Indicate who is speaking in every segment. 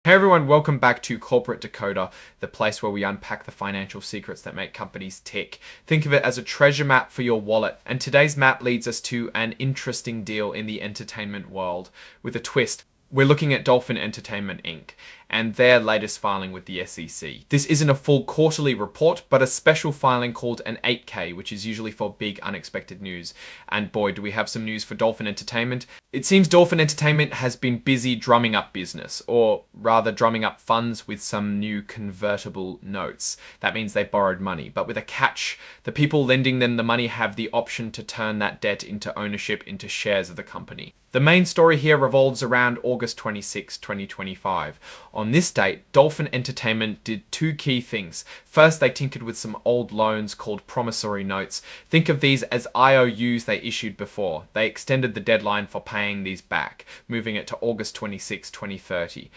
Speaker 1: Hey everyone, welcome back to Corporate Decoder, the place where we unpack the financial secrets that make companies tick. Think of it as a treasure map for your wallet, and today's map leads us to an interesting deal in the entertainment world with a twist. We're looking at Dolphin Entertainment Inc. and their latest filing with the SEC. This isn't a full quarterly report, but a special filing called an 8K, which is usually for big unexpected news. And boy, do we have some news for Dolphin Entertainment. It seems Dolphin Entertainment has been busy drumming up business, or rather drumming up funds with some new convertible notes. That means they borrowed money, but with a catch. The people lending them the money have the option to turn that debt into ownership into shares of the company. The main story here revolves around August 26, 2025. On this date, Dolphin Entertainment did two key things. First, they tinkered with some old loans called promissory notes. Think of these as IOUs they issued before. They extended the deadline for paying these back, moving it to August 26, 2030.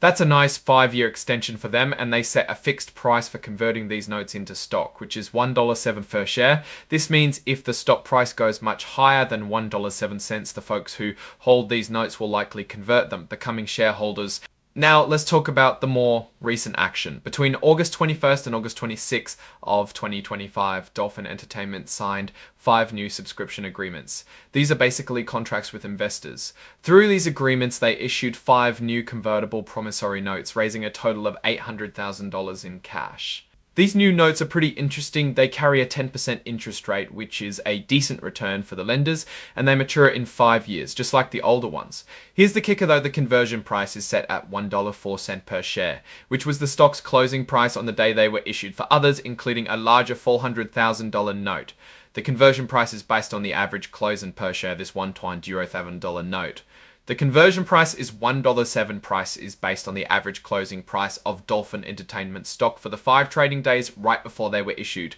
Speaker 1: That's a nice 5-year extension for them, and they set a fixed price for converting these notes into stock, which is $1.07 per share. This means if the stock price goes much higher than $1.07, the folks who hold these notes will likely convert them, becoming shareholders. Now, let's talk about the more recent action. Between August 21st and August 26th of 2025, Dolphin Entertainment signed 5 new subscription agreements. These are basically contracts with investors. Through these agreements, they issued 5 new convertible promissory notes, raising a total of $800,000 in cash. These new notes are pretty interesting. They carry a 10% interest rate, which is a decent return for the lenders, and they mature in 5 years, just like the older ones. Here's the kicker though, the conversion price is set at $1.04 per share, which was the stock's closing price on the day they were issued for others, including a larger $400,000 note. The conversion price is based on the average closing per share, this $1.07 note. The conversion price is $1.07 price is based on the average closing price of Dolphin Entertainment stock for the 5 trading days right before they were issued.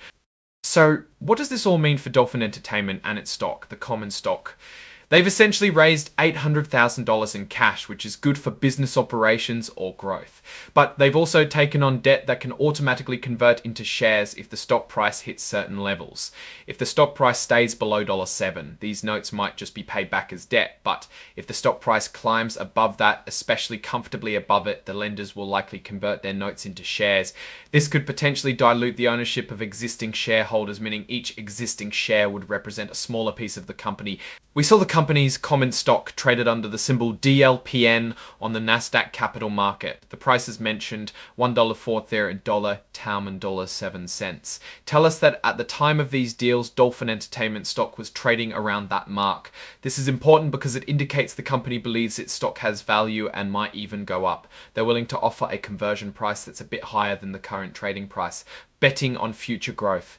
Speaker 1: So what does this all mean for Dolphin Entertainment and its stock, the common stock? They've essentially raised $800,000 in cash, which is good for business operations or growth. But they've also taken on debt that can automatically convert into shares if the stock price hits certain levels. If the stock price stays below $7, these notes might just be paid back as debt. But if the stock price climbs above that, especially comfortably above it, the lenders will likely convert their notes into shares. This could potentially dilute the ownership of existing shareholders, meaning each existing share would represent a smaller piece of the company. We saw the company's common stock traded under the symbol DLPN on the Nasdaq Capital Market. The price is mentioned $1.04, $1.07. Tell us that at the time of these deals, Dolphin Entertainment stock was trading around that mark. This is important because it indicates the company believes its stock has value and might even go up. They're willing to offer a conversion price that's a bit higher than the current trading price, betting on future growth.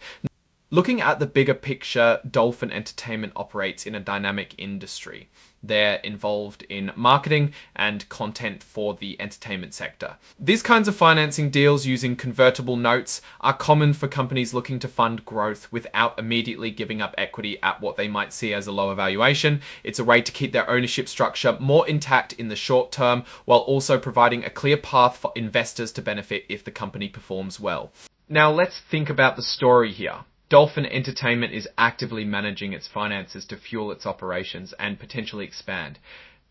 Speaker 1: Looking at the bigger picture, Dolphin Entertainment operates in a dynamic industry. They're involved in marketing and content for the entertainment sector. These kinds of financing deals using convertible notes are common for companies looking to fund growth without immediately giving up equity at what they might see as a lower valuation. It's a way to keep their ownership structure more intact in the short term, while also providing a clear path for investors to benefit if the company performs well. Now let's think about the story here. Dolphin Entertainment is actively managing its finances to fuel its operations and potentially expand.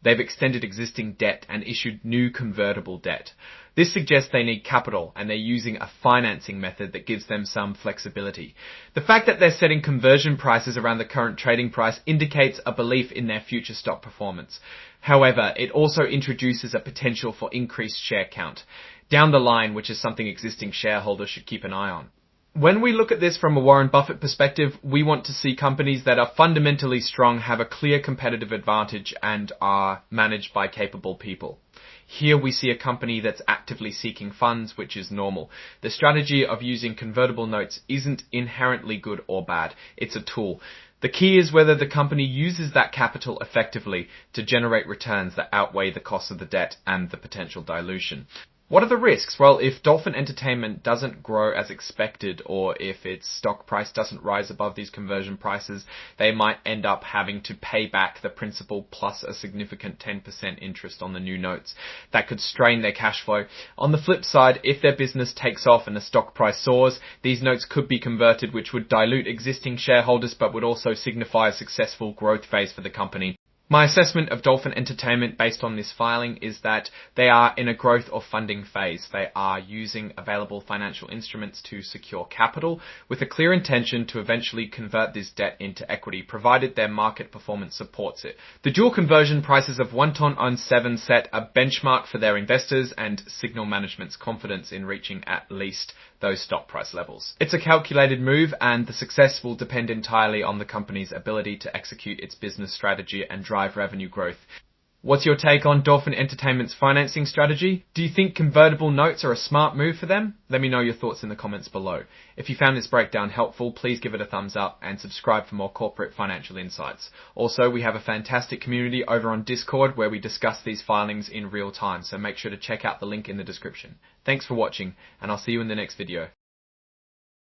Speaker 1: They've extended existing debt and issued new convertible debt. This suggests they need capital, and they're using a financing method that gives them some flexibility. The fact that they're setting conversion prices around the current trading price indicates a belief in their future stock performance. However, it also introduces a potential for increased share count down the line, which is something existing shareholders should keep an eye on. When we look at this from a Warren Buffett perspective, we want to see companies that are fundamentally strong, have a clear competitive advantage, and are managed by capable people. Here we see a company that's actively seeking funds, which is normal. The strategy of using convertible notes isn't inherently good or bad. It's a tool. The key is whether the company uses that capital effectively to generate returns that outweigh the cost of the debt and the potential dilution. What are the risks? Well, if Dolphin Entertainment doesn't grow as expected, or if its stock price doesn't rise above these conversion prices, they might end up having to pay back the principal plus a significant 10% interest on the new notes. That could strain their cash flow. On the flip side, if their business takes off and the stock price soars, these notes could be converted, which would dilute existing shareholders but would also signify a successful growth phase for the company. My assessment of Dolphin Entertainment based on this filing is that they are in a growth or funding phase. They are using available financial instruments to secure capital with a clear intention to eventually convert this debt into equity, provided their market performance supports it. The dual conversion prices of 1 ton on 7 set a benchmark for their investors and signal management's confidence in reaching at least those stock price levels. It's a calculated move, and the success will depend entirely on the company's ability to execute its business strategy and drive revenue growth. What's your take on Dolphin Entertainment's financing strategy? Do you think convertible notes are a smart move for them? Let me know your thoughts in the comments below. If you found this breakdown helpful, please give it a thumbs up and subscribe for more corporate financial insights. Also, we have a fantastic community over on Discord where we discuss these filings in real time, so make sure to check out the link in the description. Thanks for watching, and I'll see you in the next video.